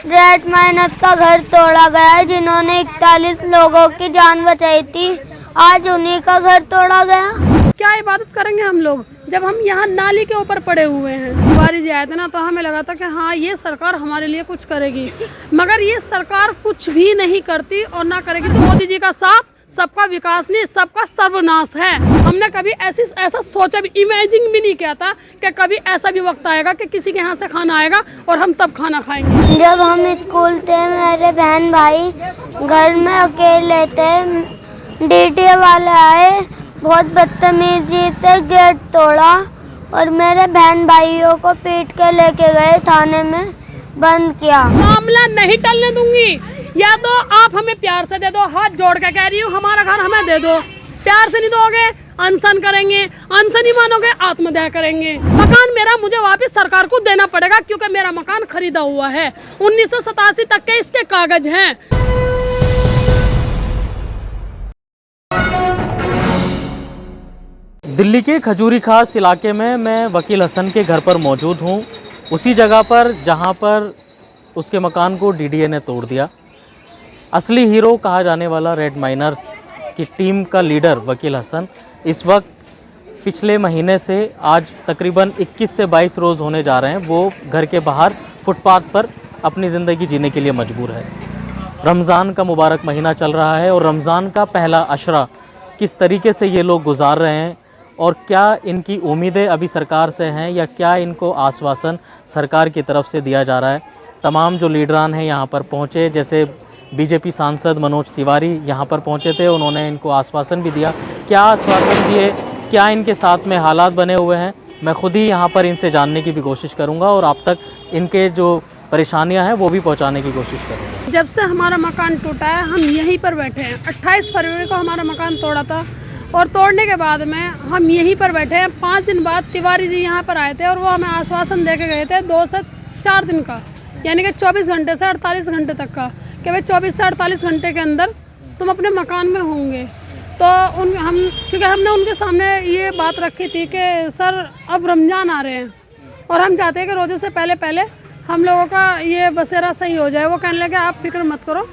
Red minus का घर तोड़ा गया है, जिन्होंने 41 लोगों की जान बचाई थी। आज उन्हीं का घर तोड़ा गया। क्या इबादत करेंगे हम लोग जब हम यहाँ नाली के ऊपर पड़े हुए हैं। तिवारी जी आए थे ना, तो हमें लगा था कि हाँ ये सरकार हमारे लिए कुछ करेगी, मगर ये सरकार कुछ भी नहीं करती और ना करेगी। तो मोदी जी का साथ सबका विकास नहीं, सबका सर्वनाश है। हमने कभी ऐसा सोचा भी, इमेजिन भी नहीं किया था कि कभी ऐसा भी वक्त आएगा कि किसी के यहाँ से खाना आएगा और हम तब खाना खाएंगे। जब हम स्कूल थे, मेरे बहन भाई घर में अकेले थे, डीटीए वाले आए, बहुत बदतमीजी से गेट तोड़ा और मेरे बहन भाइयों को पीट के लेके गए थाने में, बंद किया। मामला नहीं टलने दूंगी। या तो आप हमें प्यार से दे दो, हाथ जोड़ के कह रही हूँ, हमारा घर हमें दे दो। प्यार से नहीं दोगे, अनशन करेंगे, अनशन नहीं मानोगे, आत्मदाह करेंगे। मकान मेरा मुझे वापस सरकार को देना पड़ेगा, क्योंकि मेरा मकान खरीदा हुआ है। 1987 तक के इसके कागज हैं। दिल्ली के खजूरी खास इलाके में मैं वकील हसन के घर पर मौजूद हूँ, उसी जगह पर जहाँ पर उसके मकान को डीडीए ने तोड़ दिया। असली हीरो कहा जाने वाला रेड माइनर्स की टीम का लीडर वकील हसन इस वक्त पिछले महीने से आज तकरीबन 21 से 22 रोज़ होने जा रहे हैं, वो घर के बाहर फुटपाथ पर अपनी ज़िंदगी जीने के लिए मजबूर है। रमज़ान का मुबारक महीना चल रहा है और रमज़ान का पहला अशरा किस तरीके से ये लोग गुजार रहे हैं और क्या इनकी उम्मीदें अभी सरकार से हैं या क्या इनको आश्वासन सरकार की तरफ से दिया जा रहा है। तमाम जो लीडरान हैं यहाँ पर पहुँचे, जैसे बीजेपी सांसद मनोज तिवारी यहाँ पर पहुँचे थे, उन्होंने इनको आश्वासन भी दिया। क्या आश्वासन दिए, क्या इनके साथ में हालात बने हुए हैं, मैं खुद ही यहाँ पर इनसे जानने की भी कोशिश करूँगा और आप तक इनके जो परेशानियाँ हैं वो भी पहुँचाने की कोशिश करूँगा। जब से हमारा मकान टूटा है हम यहीं पर बैठे हैं। 28 फरवरी को हमारा मकान तोड़ा था और तोड़ने के बाद में हम यहीं पर बैठे हैं। 5 दिन बाद तिवारी जी यहाँ पर आए थे और वो हमें आश्वासन दे के गए थे 2 से 4 दिन का, यानी कि 24 घंटे से 48 घंटे तक का, कि भाई 24 से 48 घंटे के अंदर तुम अपने मकान में होंगे। तो क्योंकि हमने उनके सामने ये बात रखी थी कि सर अब रमज़ान आ रहे हैं और हम चाहते हैं कि रोज़े से पहले पहले हम लोगों का ये बसेरा सही हो जाए। वो कहने लगे आप फिक्र मत करो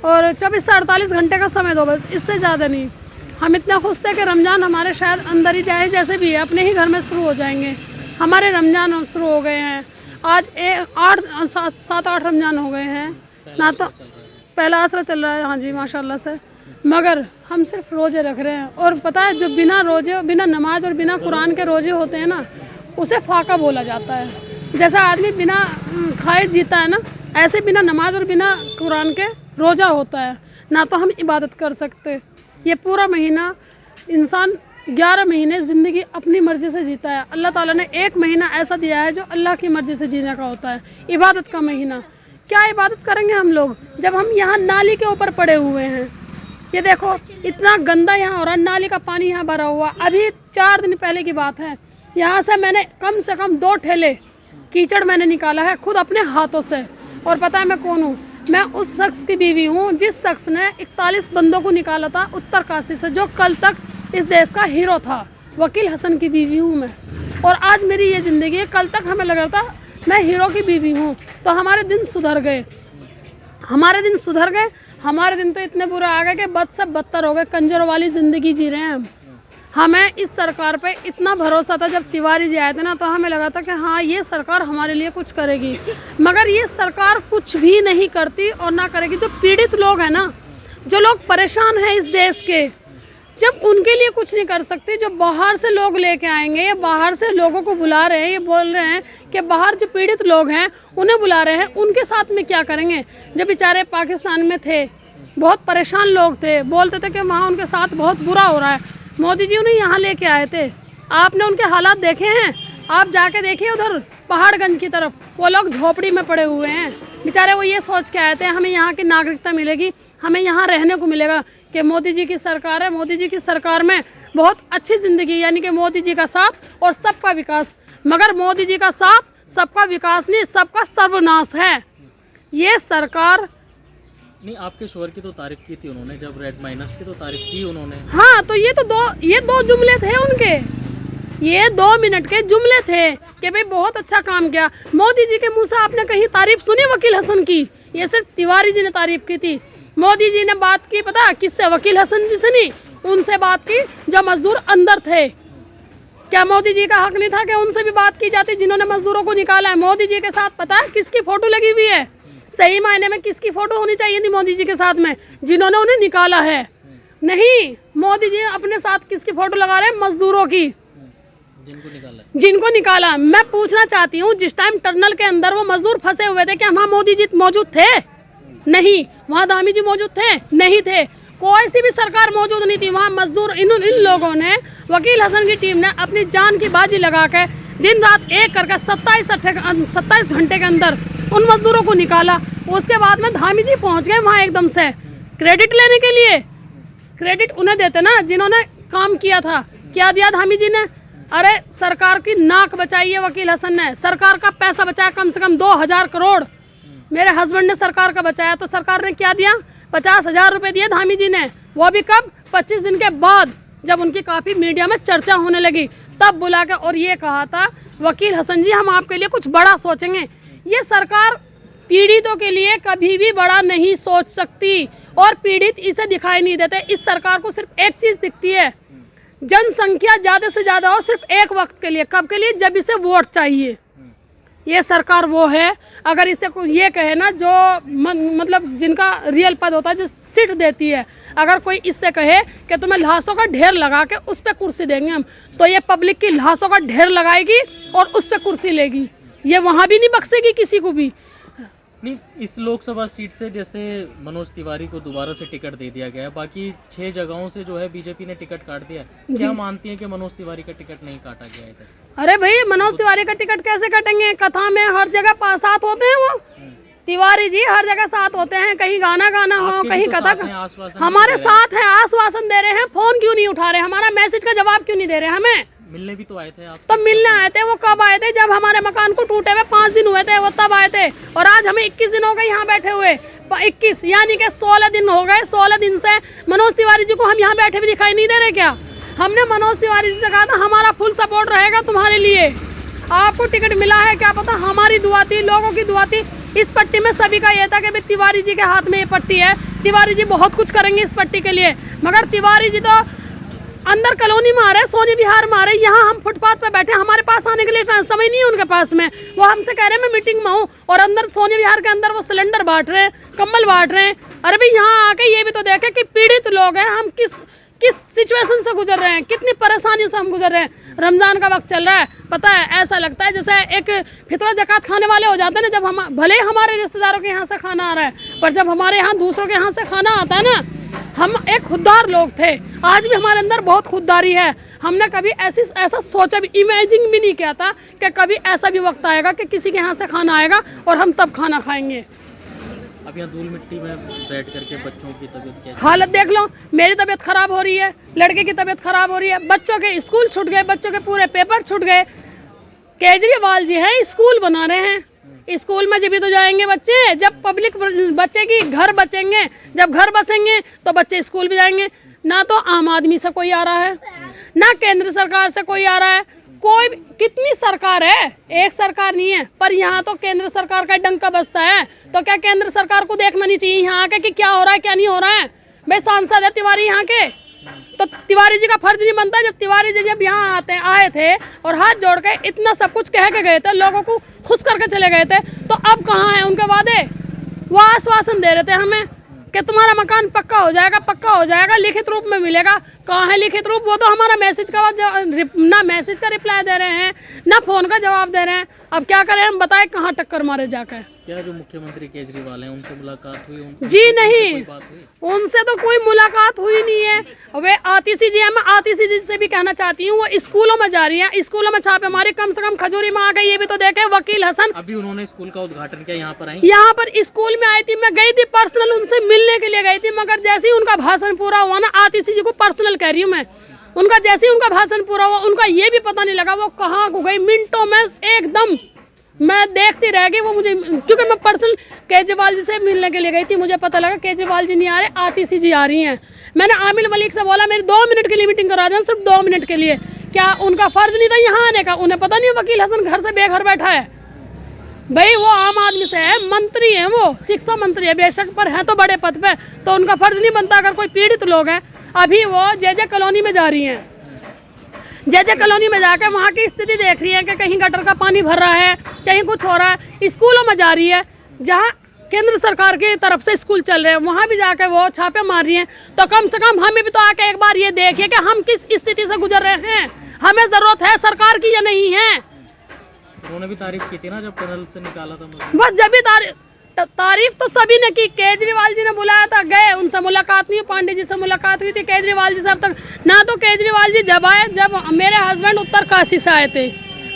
और 24 से 48 घंटे का समय दो, बस इससे ज़्यादा नहीं। हम इतना खुश थे कि रमज़ान हमारे शायद अंदर ही जाए, जैसे भी है अपने ही घर में शुरू हो जाएंगे। हमारे रमज़ान शुरू हो गए हैं, आज 7-8 रमज़ान हो गए हैं ना, तो पहला आसरा चल रहा है। हाँ जी, माशाल्लाह से। मगर हम सिर्फ रोज़े रख रहे हैं और पता है जो बिना रोज़े, बिना नमाज और बिना कुरान के रोज़े होते हैं ना, उसे फाका बोला जाता है। जैसा आदमी बिना खाए जीता है ना, ऐसे बिना नमाज और बिना कुरान के रोज़ा होता है ना, तो हम इबादत कर सकते। ये पूरा महीना इंसान 11 महीने ज़िंदगी अपनी मर्ज़ी से जीता है। अल्लाह ताला ने एक महीना ऐसा दिया है जो अल्लाह की मर्ज़ी से जीने का होता है, इबादत का महीना। क्या इबादत करेंगे हम लोग जब हम यहाँ नाली के ऊपर पड़े हुए हैं। ये देखो इतना गंदा यहाँ हो रहा है, नाली का पानी यहाँ भरा हुआ। अभी 4 दिन पहले की बात है, यहाँ से मैंने कम से कम 2 ठेले कीचड़ मैंने निकाला है खुद अपने हाथों से। और पता है मैं कौन हूँ? मैं उस शख्स की बीवी हूँ जिस शख्स ने 41 बंदों को निकाला था उत्तरकाशी से, जो कल तक इस देश का हीरो था। वकील हसन की बीवी हूँ मैं, और आज मेरी ये ज़िंदगी है। कल तक हमें लग रहा था मैं हीरो की बीवी हूँ, तो हमारे दिन सुधर गए, हमारे दिन सुधर गए। हमारे दिन तो इतने बुरे आ गए कि बद से बदतर हो गए, कंजरों वाली ज़िंदगी जी रहे हैं हम। हमें इस सरकार पे इतना भरोसा था, जब तिवारी जी आए थे ना, तो हमें लगा था कि हाँ ये सरकार हमारे लिए कुछ करेगी, मगर ये सरकार कुछ भी नहीं करती और ना करेगी। जो पीड़ित लोग हैं ना, जो लोग परेशान हैं इस देश के, जब उनके लिए कुछ नहीं कर सकती, जो बाहर से लोग लेके आएंगे, ये बाहर से लोगों को बुला रहे हैं, ये बोल रहे हैं कि बाहर जो पीड़ित लोग हैं उन्हें बुला रहे हैं, उनके साथ में क्या करेंगे। जो बेचारे पाकिस्तान में थे, बहुत परेशान लोग थे, बोलते थे कि वहाँ उनके साथ बहुत बुरा हो रहा है। मोदी जी उन्हें यहाँ लेके आए थे, आपने उनके हालात देखे हैं? आप जाके देखिए उधर पहाड़गंज की तरफ, वो लोग झोपड़ी में पड़े हुए हैं बेचारे। वो ये सोच के आए थे हमें यहाँ की नागरिकता मिलेगी, हमें यहाँ रहने को मिलेगा, कि मोदी जी की सरकार है, मोदी जी की सरकार में बहुत अच्छी ज़िंदगी, यानी कि मोदी जी का साथ और सबका विकास। मगर मोदी जी का साथ सबका विकास नहीं, सबका सर्वनाश है ये सरकार। नहीं, आपके शोहर की तो तारीफ की थी उन्होंने, जब रेड माइनर्स की तो तारीफ की उन्होंने। हाँ, तो ये दो जुमले थे उनके, ये 2 मिनट के जुमले थे कि भाई बहुत अच्छा काम किया। मोदी जी के मुंह से आपने कहीं तारीफ सुनी वकील हसन की? ये सिर्फ तिवारी जी ने तारीफ की थी। मोदी जी ने बात की पता किससे? वकील हसन जी से नहीं, उनसे बात की जो मजदूर अंदर थे। क्या मोदी जी का हक नहीं था कि उनसे भी बात की जाती जिन्होंने मजदूरों को निकाला है? मोदी जी के साथ पता है किसकी फोटो लगी हुई है? सही मायने में किसकी फोटो होनी चाहिए थी मोदी जी के साथ में? जिन्होंने उन्हें निकाला है। नहीं, मोदी जी अपने साथ किसकी फोटो लगा रहे हैं? मजदूरों की, जिनको निकाला। मैं पूछना चाहती हूँ, जिस टाइम टनल के अंदर वो मजदूर फंसे हुए थे क्या वहाँ मोदी जी मौजूद थे? नहीं। वहाँ धामी जी मौजूद थे? नहीं थे। कोई सी भी सरकार मौजूद नहीं थी वहाँ। मजदूर इन लोगों ने, वकील हसन की टीम ने अपनी जान की बाजी लगा के दिन रात एक करके 27 घंटे के अंदर उन मजदूरों को निकाला। उसके बाद में धामी जी पहुँच गए वहाँ एकदम से क्रेडिट लेने के लिए। क्रेडिट उन्हें देते ना जिन्होंने काम किया था। क्या दिया धामी जी ने? अरे सरकार की नाक बचाई है वकील हसन ने, सरकार का पैसा बचाया कम से कम 2000 करोड़। मेरे हस्बैंड ने सरकार का बचाया तो सरकार ने क्या दिया? 50,000 रुपये दिए धामी जी ने। वो भी कब? 25 दिन के बाद, जब उनकी काफ़ी मीडिया में चर्चा होने लगी तब बुला के और ये कहा था वकील हसन जी हम आपके लिए कुछ बड़ा सोचेंगे। ये सरकार पीड़ितों के लिए कभी भी बड़ा नहीं सोच सकती और पीड़ित इसे दिखाई नहीं देते। इस सरकार को सिर्फ एक चीज़ दिखती है, जनसंख्या ज़्यादा से ज़्यादा हो सिर्फ एक वक्त के लिए। कब के लिए? जब इसे वोट चाहिए। ये सरकार वो है, अगर इसे ये कहे ना जो मतलब जिनका रियल पद होता है, जो सीट देती है, अगर कोई इससे कहे कि तुम्हें लाशों का ढेर लगा के उस पर कुर्सी देंगे हम, तो ये पब्लिक की लाशों का ढेर लगाएगी और उस पर कुर्सी लेगी। ये वहाँ भी नहीं बख्शेगी किसी को भी। नहीं, इस लोकसभा सीट से जैसे मनोज तिवारी को दोबारा से टिकट दे दिया गया है, बाकी 6 जगहों से जो है बीजेपी ने टिकट काट दिया। क्या मानती हैं कि मनोज तिवारी का टिकट नहीं काटा गया है? अरे भाई, मनोज तिवारी का टिकट कैसे कटेंगे? कथा में हर जगह साथ होते हैं वो तिवारी जी, हर जगह साथ होते हैं। कहीं गाना गाना हो, कहीं कथा हमारे साथ है, आश्वासन दे रहे हैं। फोन क्यों नहीं उठा रहे? हमारा मैसेज का जवाब क्यों नहीं दे रहे? हमें मिलने भी तो आए थे आप। तो मिलने आए थे। वो कब आए थे? जब हमारे मकान को टूटे हुए 5 दिन हुए थे, वो तब आए थे। और आज हमें 21 दिन हो गए यहाँ बैठे हुए। 21 यानी कि 16 दिन हो गए। 16 दिन से मनोज तिवारी जी को हम यहाँ बैठे भी दिखाई नहीं दे रहे क्या? हमने मनोज तिवारी जी से कहा था हमारा फुल सपोर्ट रहेगा तुम्हारे लिए। आपको टिकट मिला है क्या पता? हमारी दुआ थी, लोगों की दुआ थी। इस पट्टी में सभी का ये था कि तिवारी जी के हाथ में ये पट्टी है, तिवारी जी बहुत कुछ करेंगे इस पट्टी के लिए। मगर तिवारी जी तो अंदर कॉलोनी में आ रहे, सोनी विहार में आ रहे, यहाँ हम फुटपाथ पे बैठे, हमारे पास आने के लिए समय नहीं है उनके पास में। वो हमसे कह रहे हैं मैं मीटिंग में हूँ, और अंदर सोनी विहार के अंदर वो सिलेंडर बांट रहे हैं, कंबल बांट रहे हैं। अरे भाई, यहाँ आके ये भी तो देखे कि पीड़ित लोग हैं, हम किस सिचुएशन से गुजर रहे हैं, कितनी परेशानियों से हम गुजर रहे हैं। रमज़ान का वक्त चल रहा है, पता है ऐसा लगता है जैसे एक फितरा ज़कात खाने वाले हो जाते हैं ना। जब हम भले हमारे रिश्तेदारों के यहाँ से खाना आ रहा है, पर जब हमारे यहाँ दूसरों के यहाँ से खाना आता है ना, हम एक खुददार लोग थे, आज भी हमारे अंदर बहुत खुददारी है। हमने कभी ऐसा सोचा भी, इमेजिन भी नहीं किया था कि कभी ऐसा भी वक्त आएगा कि किसी के यहाँ से खाना आएगा और हम तब खाना खाएंगे। अब यहाँ धूल मिट्टी में बैठ करके बच्चों की तबीयत कैसी? हालत देख लो, मेरी तबीयत खराब हो रही है, लड़के की तबीयत खराब हो रही है, बच्चों के स्कूल छूट गए, बच्चों के पूरे पेपर छूट गए। केजरीवाल जी हैं स्कूल बना रहे हैं, स्कूल में जब भी तो जाएंगे बच्चे, जब पब्लिक बच्चे की घर बचेंगे, जब घर बसेंगे तो बच्चे स्कूल भी जाएंगे। ना तो आम आदमी से कोई आ रहा है, ना केंद्र सरकार से कोई आ रहा है। कोई कितनी सरकार है, एक सरकार नहीं है, पर यहाँ तो केंद्र सरकार का डंका बजता है। तो क्या केंद्र सरकार को देखना नहीं चाहिए यहाँ आके कि क्या हो रहा है क्या नहीं हो रहा है? भाई सांसद है तिवारी यहाँ के, तो तिवारी जी का फर्ज नहीं बनता? जब तिवारी जी जब यहाँ आए थे और हाथ जोड़ के इतना सब कुछ कह के गए थे, लोगों को खुश करके चले गए थे, तो अब कहाँ है उनके वादे? वो आश्वासन दे रहे थे हमें कि तुम्हारा मकान पक्का हो जाएगा, लिखित रूप में मिलेगा। कहाँ है लिखित रूप? वो तो हमारा मैसेज का ना मैसेज का रिप्लाई दे रहे हैं, ना फोन का जवाब दे रहे हैं। अब क्या करें हम, बताएं कहाँ टक्कर मारे जाकर? क्या जो मुख्यमंत्री केजरीवाल हैं उनसे मुलाकात हुई? जी नहीं, उनसे तो कोई मुलाकात हुई नहीं है। वे आतिशी जी हैं, मैं आतिशी जी से भी कहना चाहती हूँ, वो स्कूलों में जा रही हैं, स्कूलों में छापेमारी, कम से कम खजूरी में आ गई, ये भी तो देखे। वकील हसन अभी उन्होंने स्कूल का उद्घाटन किया, यहाँ पर आई, यहाँ पर स्कूल में आई थी, मैं गई थी पर्सनल उनसे मिलने के लिए गई थी। मगर जैसे ही उनका भाषण पूरा हुआ ना, आतिशी जी को पर्सनल कह रही हूँ मैं, उनका जैसे ही उनका भाषण पूरा हुआ, उनका ये भी पता नहीं लगा वो कहाँ को गई। मिनटों में एकदम मैं देखती रह गई वो मुझे, क्योंकि मैं पर्सनल केजरीवाल जी से मिलने के लिए गई थी। मुझे पता लगा केजरीवाल जी नहीं आ रहे, आतिशी जी आ रही हैं। मैंने आमिर मलिक से बोला मेरी 2 मिनट के लिए मीटिंग करा दें, सिर्फ 2 मिनट के लिए, क्या उनका फर्ज नहीं था यहाँ आने का? उन्हें पता नहीं वकील हसन घर से बेघर बैठा है? भाई वो आम आदमी से है, मंत्री है, वो शिक्षा मंत्री है बेशक, पर है तो बड़े पद पे, तो उनका फर्ज नहीं बनता? अगर कोई पीड़ित लोग हैं, अभी वो जे कॉलोनी में जा रही हैं, जे कॉलोनी में जाकर वहाँ की स्थिति देख रही है कि कहीं गटर का पानी भर रहा है, कहीं कुछ हो रहा है। स्कूलों में जा रही है जहाँ केंद्र सरकार की तरफ से स्कूल चल रहे हैं, वहाँ भी जाकर वो छापे मार रही हैं। तो कम से कम हमें भी तो आके एक बार ये देखिए कि हम किस स्थिति से गुजर रहे हैं, हमें ज़रूरत है सरकार की या नहीं है। उन्होंने भी तारीफ की थी ना जब टनल से निकाला था मुझे। बस जब भी तारीफ तो सभी ने की। केजरीवाल जी ने बुलाया था, गए, उनसे मुलाकात नहीं हुई। पांडे जी से मुलाकात हुई थी, केजरीवाल जी से अब तक ना। तो केजरीवाल जी जब आए जब मेरे हस्बैंड उत्तरकाशी से आए थे,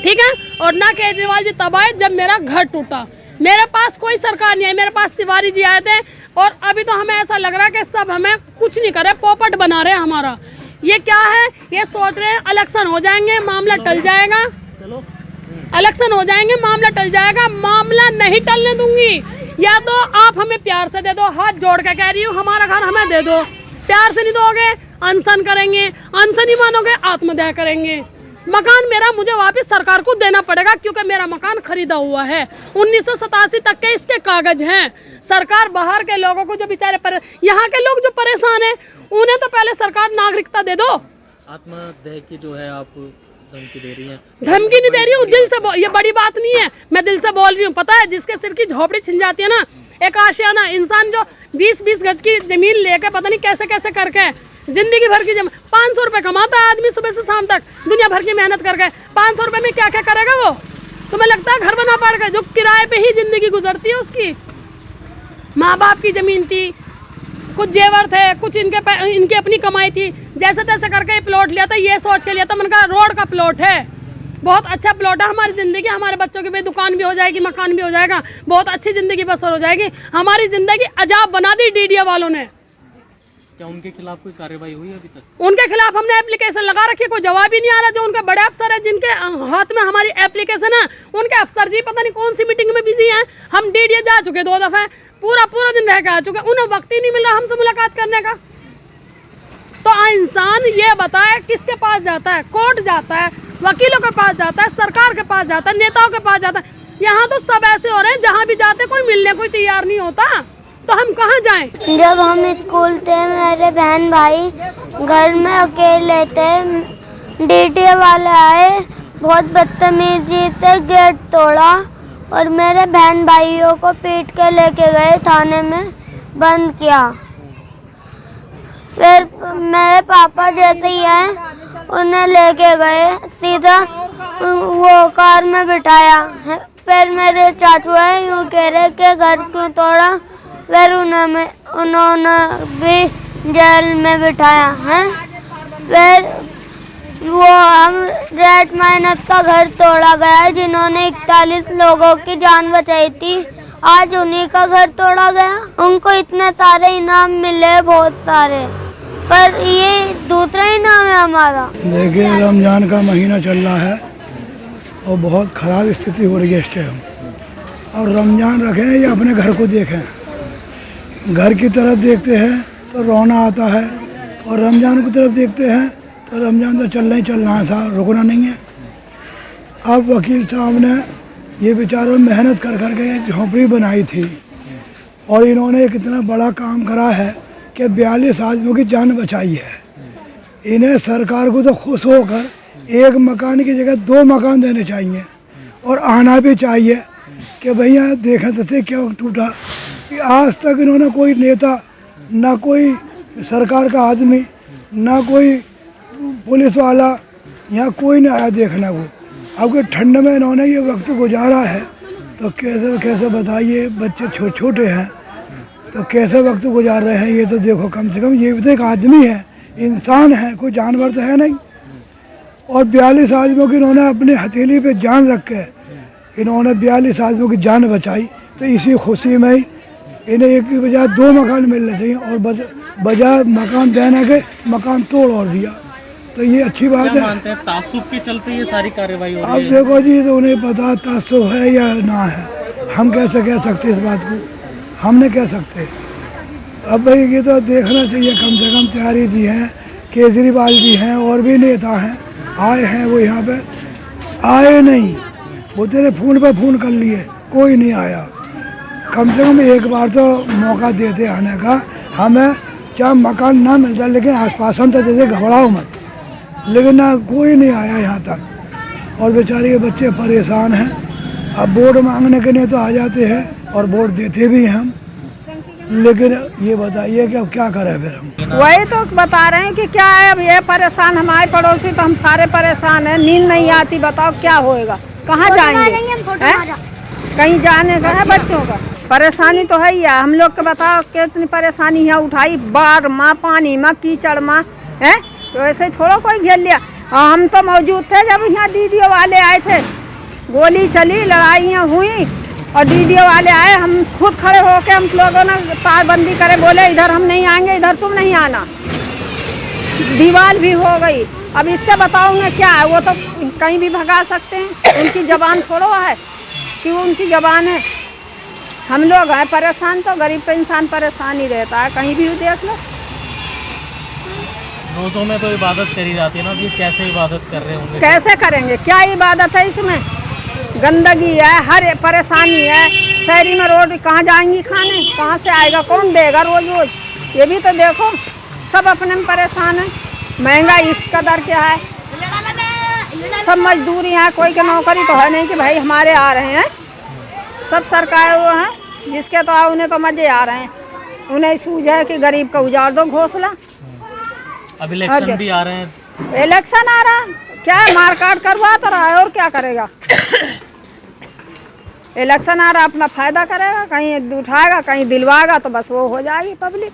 ठीक है, और ना केजरीवाल जी तब आए जब मेरा घर टूटा। मेरे पास कोई सरकार नहीं है, मेरे पास तिवारी जी आए थे। और अभी तो हमें ऐसा लग रहा है कि सब हमें कुछ नहीं करे, पोपट बना रहे हैं हमारा। ये क्या है? ये सोच रहे हैं इलेक्शन हो जाएंगे मामला टल जाएगा, इलेक्शन हो जाएंगे मामला टल जाएगा। मामला नहीं टलने दूंगी। या तो आप हमें प्यार से दे दो, हाथ जोड़ के कह रही हूँ, हमारा घर हमें दे दो। प्यार से नहीं दोगे, अनशन करेंगे, अनशन नहीं मानोगे, आत्मदाह करेंगे। मकान मेरा मुझे वापस सरकार को देना पड़ेगा, क्योंकि मेरा मकान खरीदा हुआ है। 1987 तक के इसके कागज हैं। सरकार बाहर के लोगों को जो बेचारे यहाँ के लोग जो परेशान हैं, उन्हें तो पहले सरकार नागरिकता दे दो। आत्मदाह की जो है आप धमकी दे रही हैं? धमकी नहीं दे रही हूँ, दिल से ये बड़ी बात नहीं है, मैं दिल से बोल रही हूँ। पता है, जिसके सिर की झोपड़ी छिन जाती है ना, एक आशियाना इंसान जो 20-20 गज की जमीन लेकर पता नहीं कैसे कैसे करके जिंदगी भर की 500 रुपए कमाता है आदमी सुबह से शाम तक, दुनिया भर की मेहनत करके 500 रुपए में क्या क्या करेगा वो? तुम्हें लगता है घर बना पड़ेगा? जो किराए पे ही जिंदगी गुजरती है उसकी। माँ बाप की जमीन थी, कुछ जेवर थे, कुछ इनके अपनी कमाई थी, जैसे तैसे करके प्लॉट लिया था। ये सोच के लिया था, मैंने कहा रोड का प्लॉट है, बहुत अच्छा प्लॉट है, हमारी ज़िंदगी, हमारे बच्चों की भी दुकान भी हो जाएगी, मकान भी हो जाएगा, बहुत अच्छी ज़िंदगी बसर हो जाएगी। हमारी ज़िंदगी अजाब बना दी डीडीए वालों ने। क्या उनके खिलाफ कोई कार्रवाई हुई अभी तक? उनके खिलाफ हमने एप्लीकेशन लगा रखी है, कोई जवाब ही नहीं आ रहा। जो उनके बड़े अफसर है जिनके हाथ में हमारी एप्लीकेशन है, उनके अफसर जी पता नहीं कौन सी मीटिंग में बिजी हैं। हम डीडीए जा चुके 2 दफ़े, पूरा दिन रह के आ चुके, उन्हें वक्त ही नहीं मिल रहा हमसे मुलाकात करने का। तो इंसान ये बताए किसके पास जाता है? कोर्ट जाता है, वकीलों के पास जाता है, सरकार के पास जाता है, नेताओं के पास जाता है। यहाँ तो सब ऐसे हो रहे हैं, जहाँ भी जाते कोई मिलने कोई तैयार नहीं होता, तो हम कहाँ जाएं? जब हम स्कूल थे, मेरे बहन भाई घर में अकेले थे, डीडीए वाले आए, बहुत बदतमीजी से गेट तोड़ा और मेरे बहन भाइयों को पीट के लेके गए, थाने में बंद किया। फिर मेरे पापा जैसे ही आए, उन्हें लेके गए, सीधा वो कार में बिठाया। फिर मेरे चाचू है, यूँ कह रहे कि घर क्यों तोड़ा। फिर उन्होंने भी जेल में बिठाया है। फिर वो हम रेड माइनस का घर तोड़ा गया है, जिन्होंने 41 लोगों की जान बचाई थी, आज उन्हीं का घर तोड़ा गया। उनको इतने सारे इनाम मिले, बहुत सारे, पर ये दूसरा इनाम है हमारा। देखिए, रमज़ान का महीना चल रहा है और बहुत ख़राब स्थिति हो रही है इस टाइम। और रमज़ान रखें या अपने घर को देखें, घर की तरफ देखते हैं तो रोना आता है, और रमज़ान की तरफ देखते हैं तो रमज़ान तो चलना ही चलना है, साहब रुकना नहीं है। अब वकील साहब ने ये बेचारों मेहनत कर कर के झोंपड़ी बनाई थी, और इन्होंने एक इतना बड़ा काम करा है कि 42 आदमियों की जान बचाई है। इन्हें सरकार को तो खुश होकर एक मकान की जगह 2 मकान देने चाहिए, और आना भी चाहिए कि भैया देखा तो क्या टूटा। कि आज तक इन्होंने कोई नेता, ना कोई सरकार का आदमी, ना कोई पुलिस वाला, यहाँ कोई नहीं आया देखने को। अब कि ठंड में इन्होंने ये वक्त गुजारा है, तो कैसे बताइए, बच्चे छोटे हैं तो कैसे वक्त गुजार रहे हैं। ये तो देखो, कम से कम ये भी तो एक आदमी है, इंसान है, कोई जानवर तो है नहीं। और 42 आदमियों की इन्होंने अपनी हथेली पे जान रख के इन्होंने 42 आदमियों की जान बचाई। तो इसी खुशी में ही इन्हें एक की बजाय 2 मकान मिलने चाहिए, और बजाय मकान देने के मकान तोड़ और दिया। तो ये अच्छी बात है। मानते हैं तासुब के चलते ये सारी कार्रवाई हो रही अब है? देखो जी, तो उन्हें पता तासुब है या ना है, हम कैसे कह सकते इस बात को? हम नहीं कह सकते। अब भाई ये तो देखना चाहिए, कम से कम तिवारी जी हैं, केजरीवाल जी हैं, और भी नेता हैं, आए हैं वो यहाँ पे आए नहीं, वो तेरे फ़ोन पे फ़ोन कर लिए, कोई नहीं आया। कम से कम एक बार तो मौका देते आने का, हमें चाहे मकान ना मिल जाए लेकिन आश्वासन तो देते, घबराओ मत। लेकिन ना कोई नहीं आया यहाँ तक, और बेचारे के बच्चे परेशान हैं। अब वोट मांगने के लिए तो आ जाते हैं और वोट देते भी हैं हम, लेकिन ये बताइए कि अब क्या करें फिर हम। वही तो बता रहे हैं कि क्या है, अब ये परेशान हमारे पड़ोसी तो हम सारे परेशान हैं, नींद नहीं आती, बताओ क्या होएगा, कहाँ जाएंगे हैं? कहीं जाने का है बच्चों का, परेशानी तो है ही है। हम लोग के बताओ कितनी परेशानी है उठाई, बाढ़ माँ, पानी माँ, कीचड़ माँ है, तो ऐसे ही थोड़ा कोई घेर लिया। हम तो मौजूद थे जब यहाँ डीडीओ वाले आए थे, गोली चली, लड़ाइयाँ हुई और डीडीओ वाले आए, हम खुद खड़े होके हम लोगों ने तारबंदी करे, बोले इधर हम नहीं आएंगे, इधर तुम नहीं आना। दीवार भी हो गई। अब इससे बताऊंगे क्या है, वो तो कहीं भी भगा सकते हैं, उनकी जबान थोड़ा है कि उनकी जबान है। हम लोग हैं परेशान, तो गरीब तो इंसान परेशान ही रहता है, कहीं भी देख लो। रोज़ों में तो इबादत करी जाती है ना, कि कैसे इबादत कर रहे होंगे, कैसे करेंगे, क्या इबादत है इसमें, गंदगी है, हर परेशानी है। शहरी में रोड कहाँ जाएंगी खाने, कहाँ से आएगा, कौन देगा रोज रोज, ये भी तो देखो। सब अपने में परेशान है, महंगाई इस कदर क्या है, सब मजदूरी है, कोई की नौकरी तो है नहीं कि भाई हमारे आ रहे हैं। सब सरकार वो हैं जिसके तो उन्हें तो मजे आ रहे हैं, उन्हें सूझ है कि गरीब का उजाड़ दो घोंसला। अब इलेक्शन भी आ रहे हैं, इलेक्शन आ रहा है, क्या मारकाट करवा तो रहा है और क्या करेगा। इलेक्शन आ रहा, अपना फायदा करेगा, कहीं उठाएगा, कहीं दिलवाएगा, तो बस वो हो जाएगी पब्लिक।